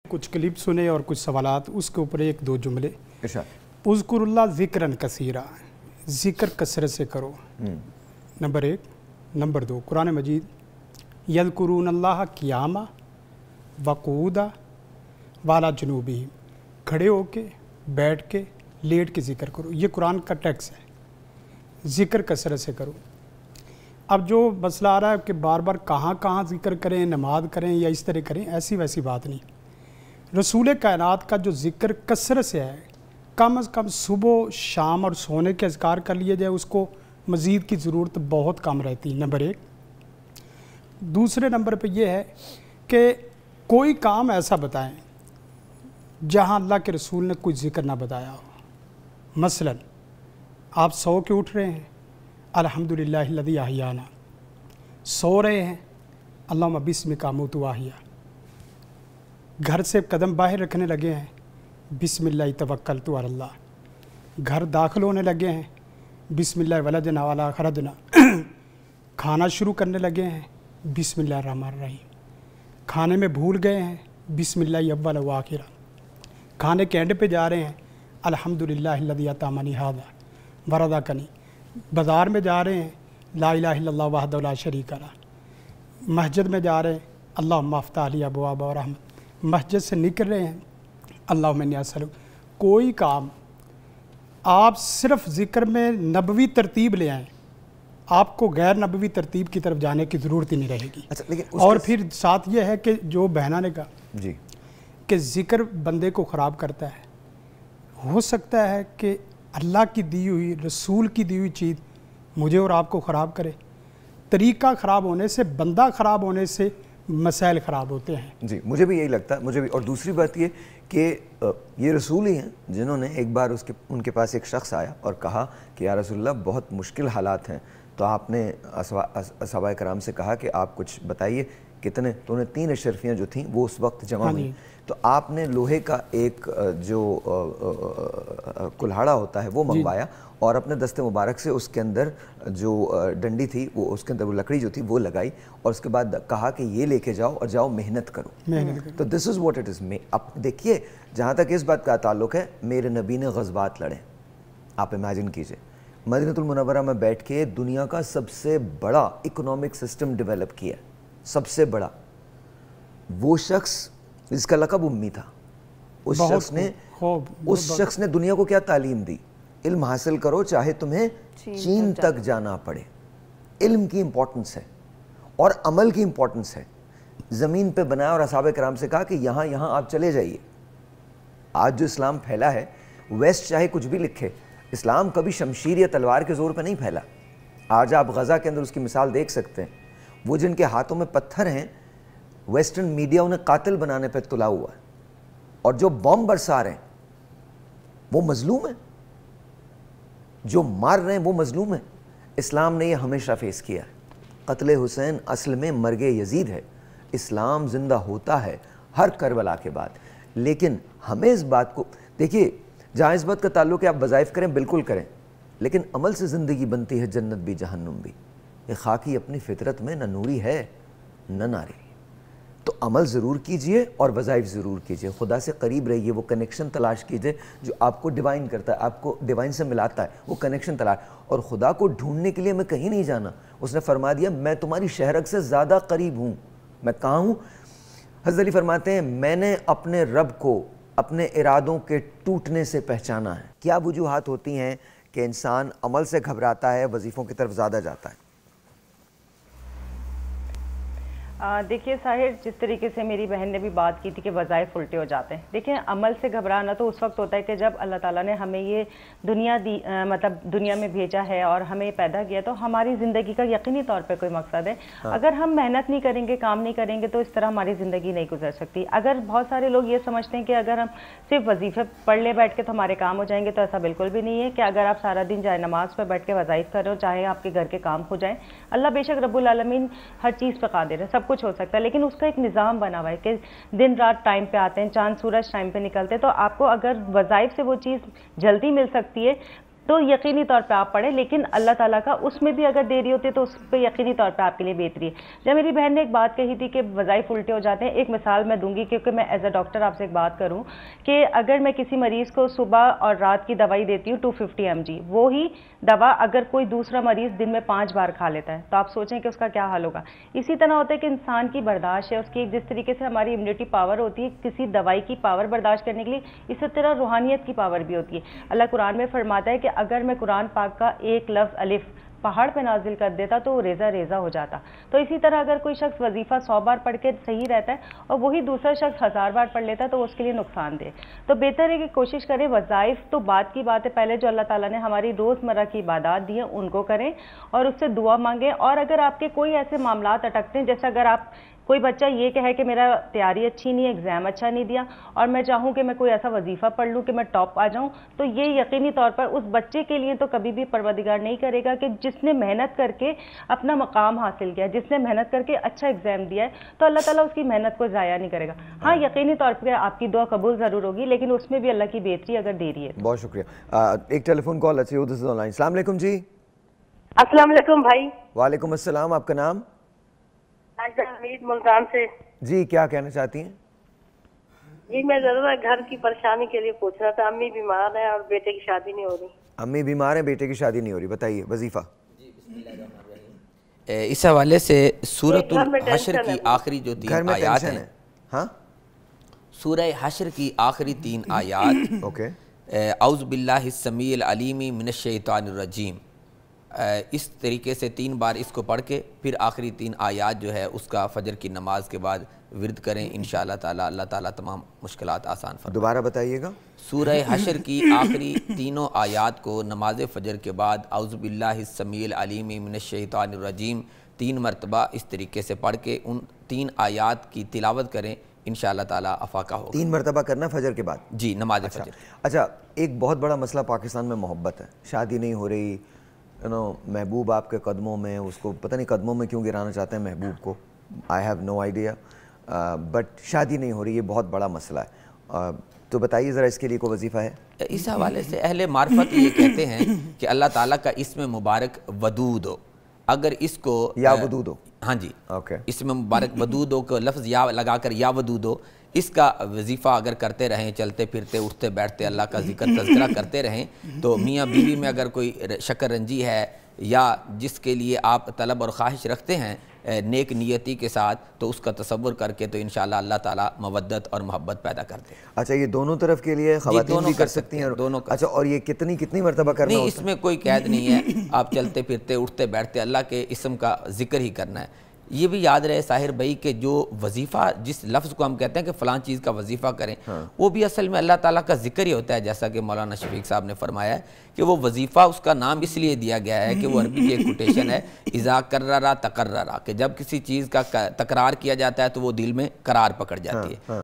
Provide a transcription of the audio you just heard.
کچھ کلپ سنے اور کچھ سوالات، اس کے اوپر ایک دو جملے. اذکراللہ ذکرن کثیرا، ذکر کثرت سے کرو، نمبر 1. نمبر 2، قرآن مجید یذکرون اللہ قیاما وقعودا وعلی جنوبہم، کھڑے ہو کے، بیٹھ کے، لیٹ کے ذکر کرو. یہ قرآن کا ٹیکس ہے، ذکر کثرت سے کرو. اب جو مسئلہ آ رہا ہے کہ بار بار کہاں کہاں ذکر کریں، نماز کریں یا اس طرح کریں، ایسی ویسی بات نہیں. رسول کائنات کا جو ذکر کثرت سے ہے، کم از کم صبح شام اور سونے کے اذکار کر لیے جائے، اس کو مزید کی ضرورت بہت کم رہتی. نمبر 1. دوسرے نمبر پہ یہ ہے کہ کوئی کام ایسا بتائیں جہاں اللہ کے رسول نے کوئی ذکر نہ بتایا ہو. مثلا آپ سو کے اٹھ رہے ہیں، الحمدللہ الذی احیانا، سو رہے ہیں، اللہم بسمک اموت و احیا، گھر سے قدم باہر رکھنے لگے ہیں، بسم اللہ توکلت علی اللہ، گھر داخل ہونے لگے ہیں، بسم اللہ ولجنا ولا خرجنا، کھانا شروع کرنے لگے ہیں، بسم اللہ الرحمن الرحیم، کھانے میں بھول گئے ہیں، بسم اللہ اول و آخرہ، کھانے کے اینڈ پہ جا رہے ہیں، الحمدللہ الذی اطعمنی ھذا ورزقنی، بازار میں جا رہے ہیں، لا الہ الا اللہ وحدہ لا شریک لہ، مسجد میں جا رہے ہیں، اللہم افتح لی ابواب رحمت، مسجد سے نکل رہے ہیں، اللہم انی اسألک. کوئی کام آپ صرف ذکر میں نبوی ترتیب لے آئیں، آپ کو غیر نبوی ترتیب کی طرف جانے کی ضرورت ہی نہیں رہے گی. اور پھر ساتھ یہ ہے کہ جو بہنا نے کہا کہ ذکر بندے کو خراب کرتا ہے، ہو سکتا ہے کہ اللہ کی دی ہوئی، رسول کی دی ہوئی چیز مجھے اور آپ کو خراب کرے. طریقہ خراب ہونے سے، بندہ خراب ہونے سے مسائل خراب ہوتے ہیں. جی مجھے بھی یہی لگتا ہے، مجھے بھی. اور دوسری بات یہ کہ یہ رسول ہی ہیں جنہوں نے ایک بار ان کے پاس ایک شخص آیا اور کہا کہ یا رسول اللہ بہت مشکل حالات ہیں، تو آپ نے صحابہ کرام سے کہا کہ آپ کچھ بتائیے کتنے، تو انہیں 3 اشرفیاں جو تھیں وہ اس وقت جمع ہوئیں. تو آپ نے لوہے کا ایک جو کلہاڑا ہوتا ہے وہ منگوایا اور اپنے دست مبارک سے اس کے اندر جو ڈنڈی تھی وہ، اس کے اندر وہ لکڑی جو تھی وہ لگائی، اور اس کے بعد کہا کہ یہ لے کے جاؤ اور جاؤ محنت کرو. تو دس از واٹ اٹ از. اب دیکھیے جہاں تک اس بات کا تعلق ہے، میرے نبی نے غزوات لڑے. آپ امیجن کیجئے مدینہ المنورہ میں بیٹھ کے دنیا کا سب سے بڑا اکنامک سسٹم ڈیولپ کیا، سب سے بڑا. وہ شخص جس کا لقب امی تھا، اس شخص نے دنیا کو کیا تعلیم دی؟ علم حاصل کرو چاہے تمہیں چین تک جانا پڑے. علم کی امپورٹنس ہے اور عمل کی امپورٹنس ہے. زمین پہ بنایا اور اصحاب کرام سے کہا کہ یہاں یہاں آپ چلے جائیے. آج جو اسلام پھیلا ہے، ویسٹ چاہے کچھ بھی لکھے، اسلام کبھی شمشیر یا تلوار کے زور پہ نہیں پھیلا. آج آپ غزہ کے اندر اس کی مثال دیکھ سکتے ہیں. وہ جن کے ہاتھوں میں پتھر ہیں، ویسٹرن میڈیا انہیں قاتل بنانے پہ تلا ہوا ہے، اور جو بم برسا رہے ہیں وہ مظلوم ہیں، جو مار رہے ہیں وہ مظلوم ہیں. اسلام نے یہ ہمیشہ فیس کیا ہے. قتل حسین اصل میں مرگ یزید ہے. اسلام زندہ ہوتا ہے ہر کربلا کے بعد. لیکن ہمیں اس بات کو دیکھیے، جہاں اس بات کا تعلق ہے آپ وظائف کریں بالکل کریں، لیکن عمل سے زندگی بنتی ہے، جنت بھی جہنم بھی. یہ خاکی اپنی فطرت میں نہ نوری ہے نہ ناری. تو عمل ضرور کیجئے اور وظائف ضرور کیجئے. خدا سے قریب رہیے، وہ کنیکشن تلاش کیجئے جو آپ کو ڈیوائن کرتا ہے، آپ کو ڈیوائن سے ملاتا ہے. وہ کنیکشن تلاش. اور خدا کو ڈھونڈنے کے لیے میں کہیں نہیں جانا. اس نے فرما دیا میں تمہاری شہرک سے زیادہ قریب ہوں. میں کہاں ہوں؟ حضرت علی فرماتے ہیں میں نے اپنے رب کو اپنے ارادوں کے ٹوٹنے سے پہچانا ہے. کیا وجوہات ہوتی ہیں کہ انسان عمل سے گھبراتا ہے، وظیفوں کی طرف زیادہ جاتا ہے؟ دیکھیے ساحر، جس طریقے سے میری بہن نے بھی بات کی تھی کہ وظائف الٹے ہو جاتے ہیں. دیکھیں عمل سے گھبرانا تو اس وقت ہوتا ہے کہ جب اللہ تعالیٰ نے ہمیں یہ دنیا دی، مطلب دنیا میں بھیجا ہے اور ہمیں پیدا کیا، تو ہماری زندگی کا یقینی طور پہ کوئی مقصد ہے. اگر ہم محنت نہیں کریں گے، کام نہیں کریں گے، تو اس طرح ہماری زندگی نہیں گزر سکتی. اگر بہت سارے لوگ یہ سمجھتے ہیں کہ اگر ہم صرف وظیفے پڑھ لے بیٹھ کے تو ہمارے کام ہو جائیں گے، تو ایسا بالکل بھی نہیں ہے. کہ اگر آپ سارا دن جائے نماز پہ بیٹھ کے وظائف کر رہے ہو، چاہے آپ کے گھر کے کام ہو جائیں، اللہ بے شک رب العالمین ہر چیز پہ قادر ہے، سب کچھ ہو سکتا ہے. لیکن اس کا ایک نظام بنا ہوا ہے کہ دن رات ٹائم پہ آتے ہیں، چاند سورج ٹائم پہ نکلتے ہیں. تو آپ کو اگر وظائف سے وہ چیز جلدی مل سکتی ہے، تو یقینی طور پہ آپ پڑھیں، لیکن اللہ تعالیٰ کا اس میں بھی اگر دیری ہوتی ہے تو اس پہ یقینی طور پہ آپ کے لیے بہتری ہے۔ جب میری بہن نے ایک بات کہی تھی کہ وظائف الٹے ہو جاتے ہیں، ایک مثال میں دوں گی کیونکہ میں ایز اے ڈاکٹر آپ سے ایک بات کروں کہ اگر میں کسی مریض کو صبح اور رات کی دوائی دیتی ہوں 250 mg، وہی دوا اگر کوئی دوسرا مریض دن میں 5 بار کھا لیتا ہے تو آپ سوچیں کہ اس کا کیا حال ہوگا۔ اسی طرح ہوتا ہے کہ انسان کی برداشت ہے، اس کی جس طریقے سے ہماری امیونٹی پاور ہوتی ہے کسی دوائی کی پاور برداشت کرنے کے لیے، اسی طرح روحانیت کی پاور بھی ہوتی ہے۔ اللہ قرآن میں فرماتا ہے کہ اگر میں قرآن پاک کا ایک لفظ الف پہاڑ پہ نازل کر دیتا تو وہ ریزہ ریزہ ہو جاتا۔ تو اسی طرح اگر کوئی شخص وظیفہ 100 بار پڑھ کے صحیح رہتا ہے اور وہی دوسرا شخص 1000 بار پڑھ لیتا ہے تو اس کے لیے نقصان دہ۔ تو بہتر ہے کہ کوشش کریں وظائف تو بعد کی بات ہے، پہلے جو اللہ تعالیٰ نے ہماری روزمرہ کی عبادات دی ہیں ان کو کریں اور اس سے دعا مانگیں۔ اور اگر آپ کے کوئی ایسے معاملات اٹکتے ہیں، جیسے اگر آپ کوئی بچہ یہ کہے کہ میرا تیاری اچھی نہیں ہے، ایگزام اچھا نہیں دیا اور میں چاہوں کہ میں کوئی ایسا وظیفہ پڑھ لوں کہ میں ٹاپ آ جاؤں، تو یہ یقینی طور پر اس بچے کے لیے تو کبھی بھی پروردگار نہیں کرے گا کہ جس نے محنت کر کے اپنا مقام حاصل کیا، جس نے محنت کر کے اچھا ایگزام دیا ہے، تو اللہ تعالیٰ اس کی محنت کو ضائع نہیں کرے گا۔ ہاں یقینی طور پر آپ کی دعا قبول ضرور ہوگی، لیکن اس میں بھی اللہ کی بہتری اگر دیری ہے۔ بہت شکریہ۔ ایک ٹیلی فون کال اچھی ہو دس آن لائن۔ السلام علیکم جی۔ السلام علیکم بھائی۔ وعلیکم السلام، آپ کا نام؟ حمید ملتان سے۔ جی کیا کہنا چاہتی ہیں؟ جی میں ضرورت گھر کی پریشانی کے لیے پوچھنا تھا، امی بیمار ہیں اور بیٹے کی شادی نہیں ہو رہی۔ امی بیمار ہیں، بیٹے کی شادی نہیں ہو رہی، بتائیے وظیفہ۔ اس حوالے سے سورۃ الحشر کی آخری جو 3 آیات ہیں، ہاں سورہ حشر کی آخری 3 آیات، اوکے، اعوذ باللہ السمیع العلیم من الشیطان الرجیم، اس طریقے سے 3 بار اس کو پڑھ کے پھر آخری 3 آیات جو ہے اس کا فجر کی نماز کے بعد ورد کریں، انشاءاللہ تعالی اللہ تعالیٰ تمام مشکلات آسان فرمائے۔ دوبارہ بتائیے گا۔ سورہ حشر کی آخری 3 آیات کو نماز فجر کے بعد اعوذ باللہ السمیع العلیم من الشیطان الرجیم 3 مرتبہ اس طریقے سے پڑھ کے ان 3 آیات کی تلاوت کریں، انشاءاللہ تعالی افاقہ ہوگا۔ 3 مرتبہ کرنا فجر کے بعد؟ جی، نماز فجر۔ اچھا، ایک بہت بڑا مسئلہ پاکستان میں محبت ہے، شادی نہیں ہو رہی، محبوب آپ کے قدموں میں، اس کو پتہ نہیں قدموں میں کیوں گرانا چاہتے ہیں محبوب کو، I have no idea, but شادی نہیں ہو رہی، یہ بہت بڑا مسئلہ ہے، تو بتائیے ذرا اس کے لیے کوئی وظیفہ ہے؟ اس حوالے سے اہل معرفت یہ کہتے ہیں کہ اللہ تعالیٰ کا اسم مبارک ودود ہو، اگر اس کو یا ودود ہو، ہاں جی، اوکے، اسم مبارک ودود ہو کہ لفظ یا لگا کر یا ودود ہو، اس کا وظیفہ اگر کرتے رہیں، چلتے پھرتے اٹھتے بیٹھتے اللہ کا ذکر تذکرہ کرتے رہیں، تو میاں بیوی میں اگر کوئی شکر رنجی ہے یا جس کے لیے آپ طلب اور خواہش رکھتے ہیں نیک نیتی کے ساتھ، تو اس کا تصور کر کے تو انشاءاللہ اللہ تعالیٰ مودت اور محبت پیدا کرتے ہیں۔ اچھا، یہ دونوں طرف کے لیے خواتین بھی کر سکتی ہیں؟ دونوں۔ اچھا، اور یہ کتنی مرتبہ کرنا نہیں، اس میں کوئی قید نہیں ہے، آپ چلتے پھرتے اٹھتے بیٹھتے اللہ کے اسم کا ذکر ہی کرنا ہے۔ یہ بھی یاد رہے ساحر بھائی کہ جو وظیفہ جس لفظ کو ہم کہتے ہیں کہ فلان چیز کا وظیفہ کریں، وہ بھی اصل میں اللہ تعالیٰ کا ذکر ہی ہوتا ہے، جیسا کہ مولانا شفیق صاحب نے فرمایا ہے کہ وہ وظیفہ اس کا نام اس لیے دیا گیا ہے کہ وہ عربی کی ایک کوٹیشن ہے، اذا کررا تقررا، کہ جب کسی چیز کا تکرار کیا جاتا ہے تو وہ دل میں قرار پکڑ جاتی ہے۔